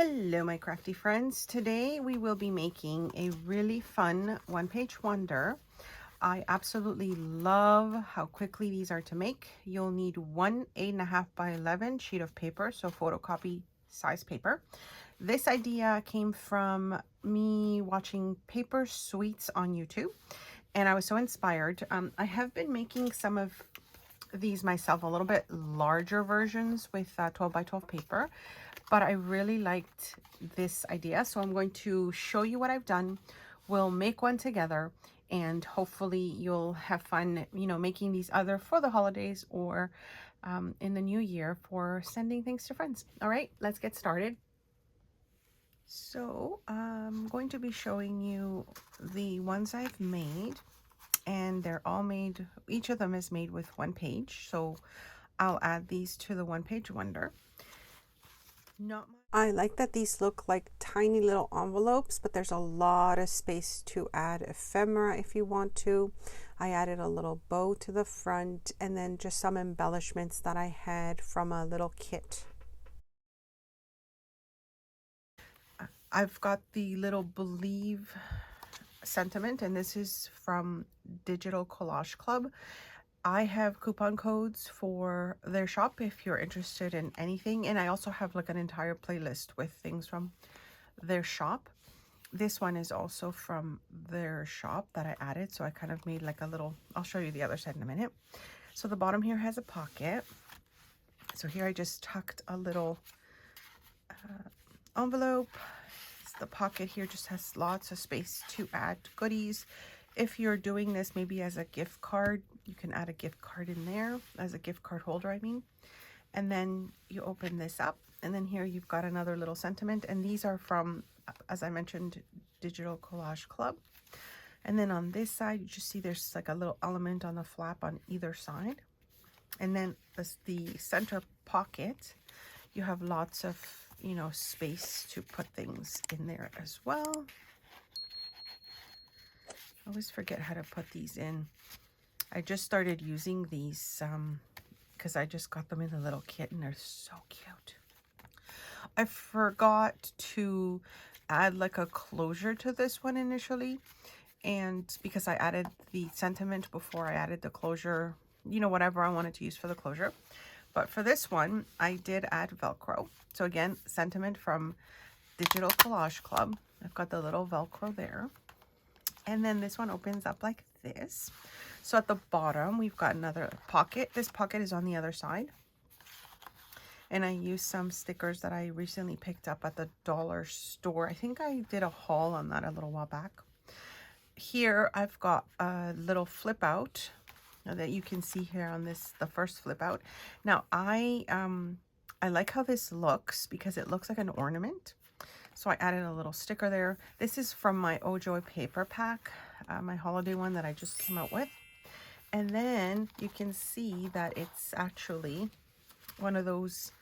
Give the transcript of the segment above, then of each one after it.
Hello, my crafty friends. Today we will be making a really fun one-page wonder. I absolutely love how quickly these are to make. You'll need one 8.5 by 11 sheet of paper, so photocopy size paper. This idea came from me watching Paper Sweets on YouTube, and I was so inspired. I have been making some of these myself, a little bit larger versions with 12 by 12 paper, but I really liked this idea, so I'm going to show you what I've done. We'll make one together, and hopefully you'll have fun, making these either for the holidays or in the new year for sending things to friends. All right, let's get started. So I'm going to be showing you the ones I've made, and they're all made, each of them is made with one page, so I'll add these to the one page wonder. I like that these look like tiny little envelopes, but there's a lot of space to add ephemera if you want to. I added a little bow to the front and then just some embellishments that I had from a little kit. I've got the little Believe sentiment, and this is from Digital Collage Club. I have coupon codes for their shop if you're interested in anything, and I also have like an entire playlist with things from their shop. This one is also from their shop that I added, so I kind of made like a little, I'll show you the other side in a minute. So the bottom here has a pocket, so here I just tucked a little envelope. The pocket here just has lots of space to add goodies. If you're doing this maybe as a gift card, you can add a gift card in there, as a gift card holder, I mean. And then you open this up, and then here you've got another little sentiment, and these are from, as I mentioned, Digital Collage Club. And then on this side, you just see there's like a little element on the flap on either side. And then the center pocket, you have lots of space to put things in there as well. I always forget how to put these in. I just started using these because I just got them in the little kit, and they're so cute. I forgot to add like a closure to this one initially, and because I added the sentiment before I added the closure, whatever I wanted to use for the closure. But for this one, I did add Velcro. So again, sentiment from Digital Collage Club. I've got the little Velcro there. And then this one opens up like this. So at the bottom, we've got another pocket. This pocket is on the other side. And I used some stickers that I recently picked up at the dollar store. I think I did a haul on that a little while back. Here, I've got a little flip out that you can see here on this, the first flip out. Now I like how this looks because it looks like an ornament, so I added a little sticker there. This is from my Oh Joy paper pack, my holiday one that I just came out with. And then you can see that it's actually one of those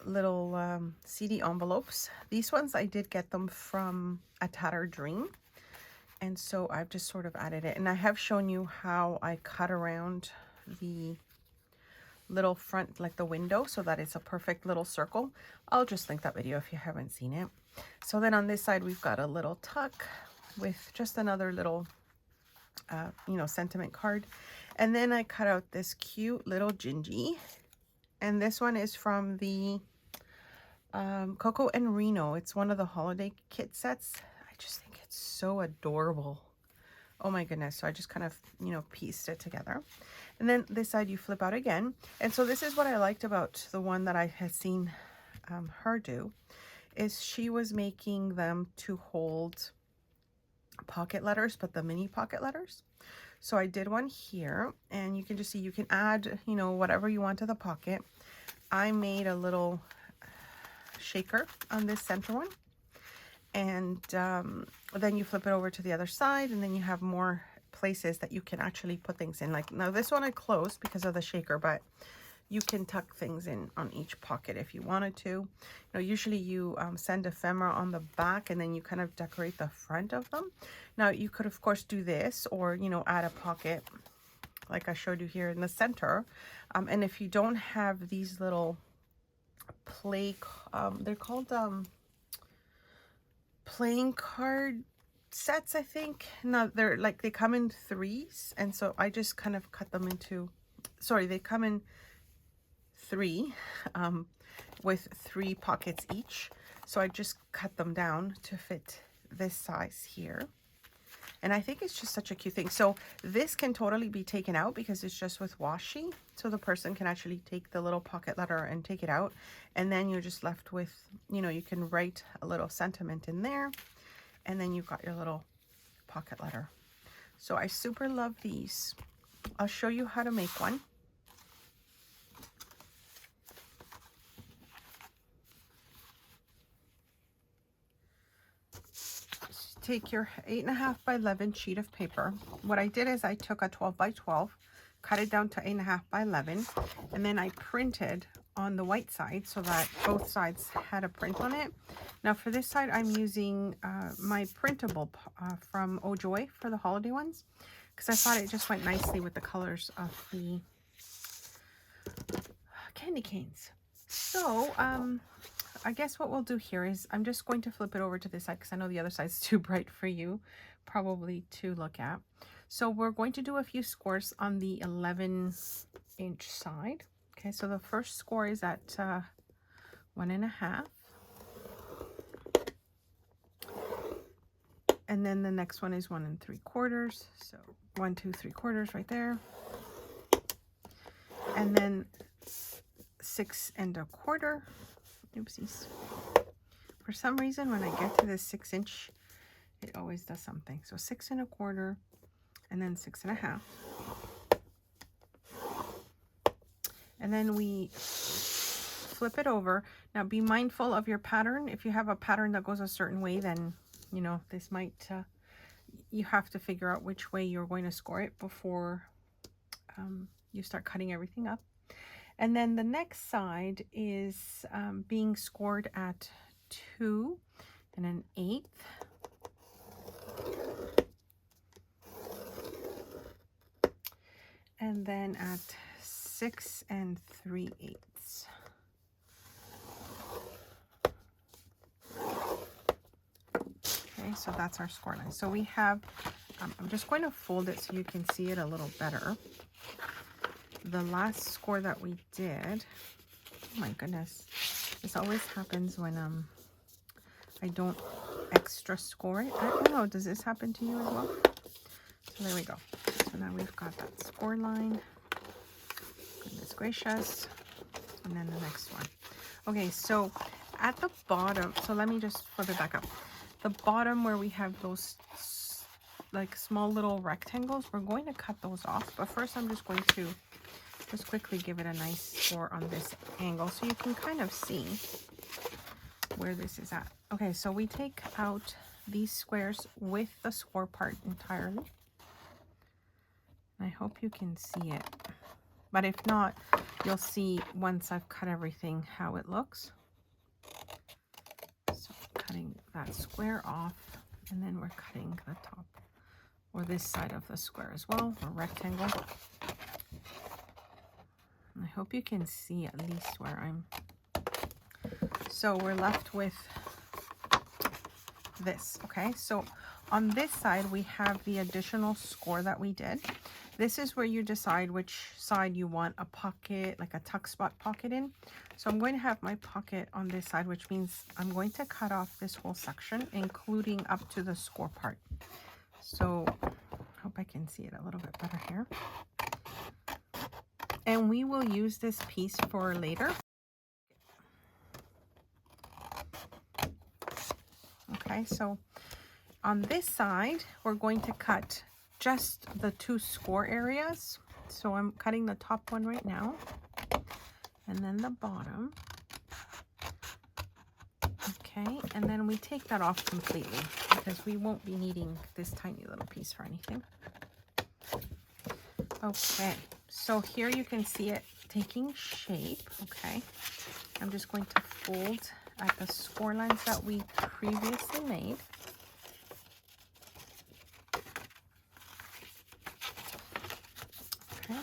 little CD envelopes. These ones I did get them from A Tattered Dream. And so I've just sort of added it. And I have shown you how I cut around the little front, like the window, so that it's a perfect little circle. I'll just link that video if you haven't seen it. So then on this side, we've got a little tuck with just another little, sentiment card. And then I cut out this cute little Gingy. And this one is from the Coco and Reno. It's one of the holiday kit sets. I just think it's so adorable. Oh my goodness. So I just kind of, pieced it together. And then this side you flip out again. And so this is what I liked about the one that I had seen her do, is she was making them to hold pocket letters, but the mini pocket letters. So I did one here, and you can just see you can add, whatever you want to the pocket. I made a little shaker on this center one. And then you flip it over to the other side, and then you have more places that you can actually put things in. Like now this one I closed because of the shaker, but you can tuck things in on each pocket if you wanted to. Usually you send ephemera on the back, and then you kind of decorate the front of them. Now you could of course do this, or add a pocket like I showed you here in the center. And if you don't have these little play, they're called playing card sets, I think. No, they're like, they come in 3s, and so I just kind of cut them into, sorry, they come in 3 with 3 pockets each. So I just cut them down to fit this size here. And I think it's just such a cute thing. So this can totally be taken out because it's just with washi. So the person can actually take the little pocket letter and take it out. And then you're just left with, you know, you can write a little sentiment in there. And then you've got your little pocket letter. So I super love these. I'll show you how to make one. Take your 8.5 by 11 sheet of paper. What I did is I took a 12 by 12, cut it down to 8.5 by 11, and then I printed on the white side so that both sides had a print on it. Now for this side, I'm using my printable from Joy for the holiday ones, because I thought it just went nicely with the colors of the candy canes. So I guess what we'll do here is I'm just going to flip it over to this side because I know the other side's too bright for you probably to look at. So we're going to do a few scores on the 11-inch side. Okay, so the first score is at 1.5. And then the next one is 1 3/4. So 1 2 3/4 right there. And then 6 1/4. Oopsies. For some reason, when I get to this 6-inch, it always does something. So 6 1/4, and then 6.5. And then we flip it over. Now be mindful of your pattern. If you have a pattern that goes a certain way, then, you know, this might, you have to figure out which way you're going to score it before you start cutting everything up. And then the next side is being scored at 2 1/8. And then at 6 3/8. Okay, so that's our score line. So we have, I'm just going to fold it so you can see it a little better. The last score that we did, oh my goodness, this always happens when I don't extra score it. I don't know, does this happen to you as well? So there we go. So now we've got that score line. Goodness gracious. And then the next one. Okay, so at the bottom, so let me just flip it back up. The bottom where we have those like small little rectangles, we're going to cut those off. But first I'm just going to just quickly give it a nice score on this angle so you can kind of see where this is at. Okay, so we take out these squares with the score part entirely. I hope you can see it, but if not, you'll see once I've cut everything how it looks. So cutting that square off, and then we're cutting the top or this side of the square as well, or rectangle. I hope you can see at least where I'm. So we're left with this. Okay, so on this side we have the additional score that we did. This is where you decide which side you want a pocket, like a tuck spot pocket in. So I'm going to have my pocket on this side, which means I'm going to cut off this whole section, including up to the score part. So I hope I can see it a little bit better here. And we will use this piece for later. Okay, so on this side, we're going to cut just the 2 score areas. So I'm cutting the top one right now, and then the bottom. Okay, and then we take that off completely because we won't be needing this tiny little piece for anything. Okay, so here you can see it taking shape. Okay, I'm just going to fold at the score lines that we previously made. Okay,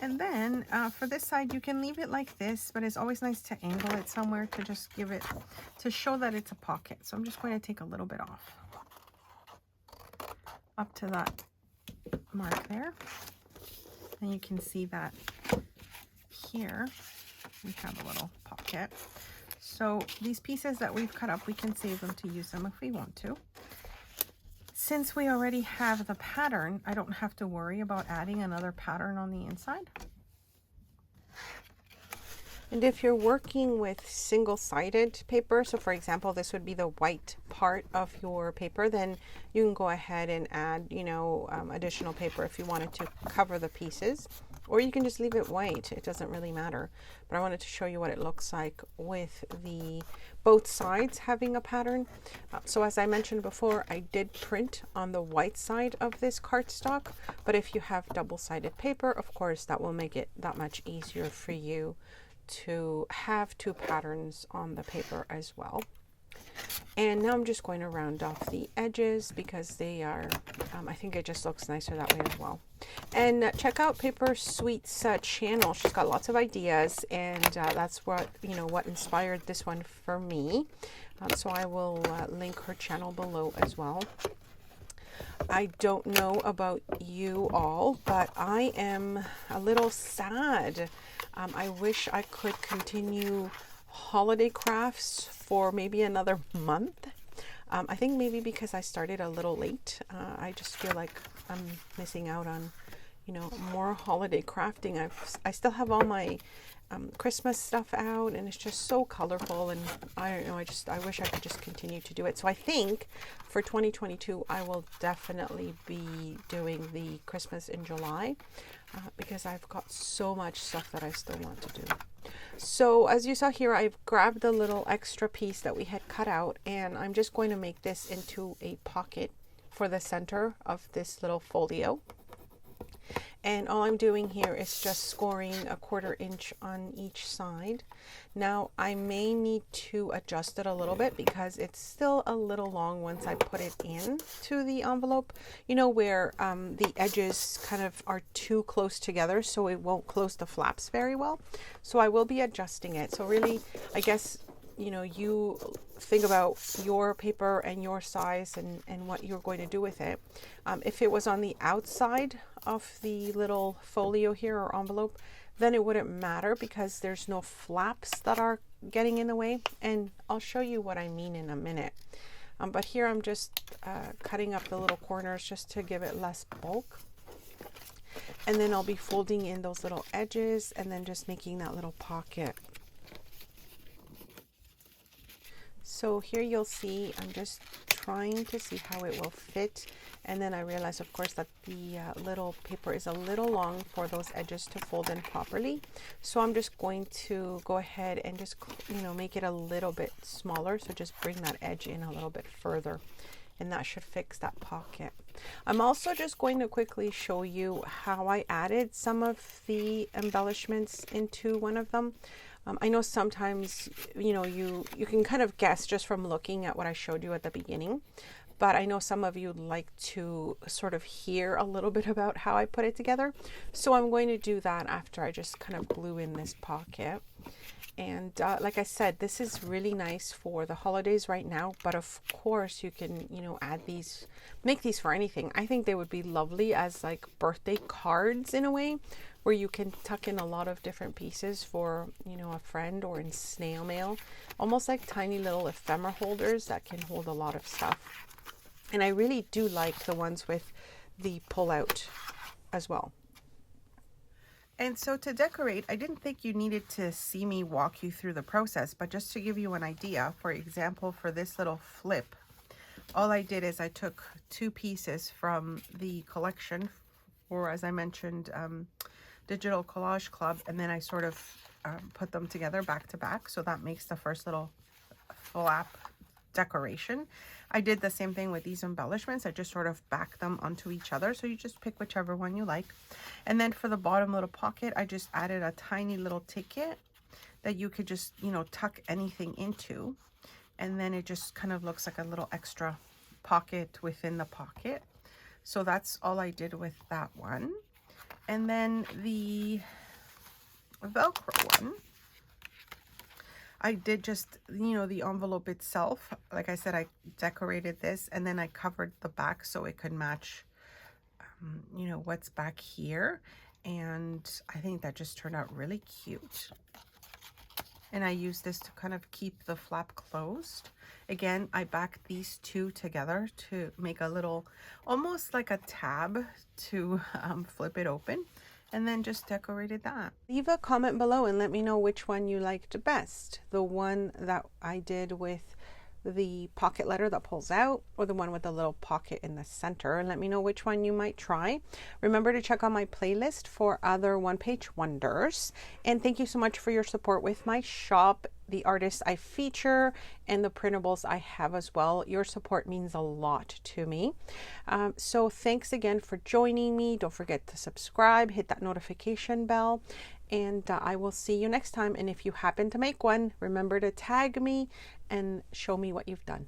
And then for this side, you can leave it like this, but it's always nice to angle it somewhere to just give it, to show that it's a pocket. So I'm just going to take a little bit off up to that mark there. And you can see that here we have a little pocket. So these pieces that we've cut up, we can save them to use them if we want to. Since we already have the pattern, I don't have to worry about adding another pattern on the inside. And if you're working with single-sided paper, so for example, this would be the white part of your paper, then you can go ahead and add, you know, additional paper if you wanted to cover the pieces, or you can just leave it white. It doesn't really matter. But I wanted to show you what it looks like with the both sides having a pattern. So as I mentioned before, I did print on the white side of this cardstock, but if you have double-sided paper, of course, that will make it that much easier for you to have two patterns on the paper as well. And now I'm just going to round off the edges because they are, I think it just looks nicer that way as well. And check out Paper Sweet's channel. She's got lots of ideas, and that's what, you know, what inspired this one for me. So I will link her channel below as well. I don't know about you all, but I am a little sad. I wish I could continue holiday crafts for maybe another month. I think maybe because I started a little late. I just feel like I'm missing out on, you know, more holiday crafting. I still have all my Christmas stuff out, and it's just so colorful, and I don't know, I wish I could just continue to do it. So I think for 2022 I will definitely be doing the Christmas in July, because I've got so much stuff that I still want to do. So as you saw here, I've grabbed the little extra piece that we had cut out, and I'm just going to make this into a pocket for the center of this little folio. And all I'm doing here is just scoring 1/4 inch on each side. Now I may need to adjust it a little bit because it's still a little long once I put it in to the envelope, you know, where the edges kind of are too close together, so it won't close the flaps very well. So I will be adjusting it. So really, I guess, you know, you think about your paper and your size and what you're going to do with it. If it was on the outside of the little folio here or envelope, then it wouldn't matter because there's no flaps that are getting in the way. And I'll show you what I mean in a minute. But here I'm just cutting up the little corners just to give it less bulk. And then I'll be folding in those little edges and then just making that little pocket. So here you'll see, I'm just trying to see how it will fit. And then I realized, of course, that the little paper is a little long for those edges to fold in properly. So I'm just going to go ahead and just, you know, make it a little bit smaller. So just bring that edge in a little bit further, and that should fix that pocket. I'm also just going to quickly show you how I added some of the embellishments into one of them. I know sometimes, you know, you can kind of guess just from looking at what I showed you at the beginning, but I know some of you like to sort of hear a little bit about how I put it together. So I'm going to do that after I just kind of glue in this pocket. And like I said, this is really nice for the holidays right now, but of course you can, you know, add these, make these for anything. I think they would be lovely as like birthday cards in a way, where you can tuck in a lot of different pieces for, you know, a friend, or in snail mail, almost like tiny little ephemera holders that can hold a lot of stuff. And I really do like the ones with the pull out as well. And so to decorate, I didn't think you needed to see me walk you through the process, but just to give you an idea, for example, for this little flip, all I did is I took 2 pieces from the collection, or as I mentioned, Digital Collage Club, and then I sort of put them together back to back. So that makes the first little flap decoration. I did the same thing with these embellishments. I just sort of back them onto each other. So you just pick whichever one you like. And then for the bottom little pocket, I just added a tiny little ticket that you could just, you know, tuck anything into. And then it just kind of looks like a little extra pocket within the pocket. So that's all I did with that one. And then the Velcro one, I did just, you know, the envelope itself. Like I said, I decorated this and then I covered the back so it could match, you know, what's back here. And I think that just turned out really cute. And I used this to kind of keep the flap closed. Again, I backed these two together to make a little, almost like a tab to flip it open. And then just decorated that. Leave a comment below and let me know which one you liked best. The one that I did with the pocket letter that pulls out, or the one with the little pocket in the center, and let me know which one you might try. Remember to check out my playlist for other one-page wonders. And thank you so much for your support with my shop, the artists I feature, and the printables I have as well. Your support means a lot to me. So thanks again for joining me. Don't forget to subscribe, hit that notification bell, and I will see you next time. And if you happen to make one, remember to tag me and show me what you've done.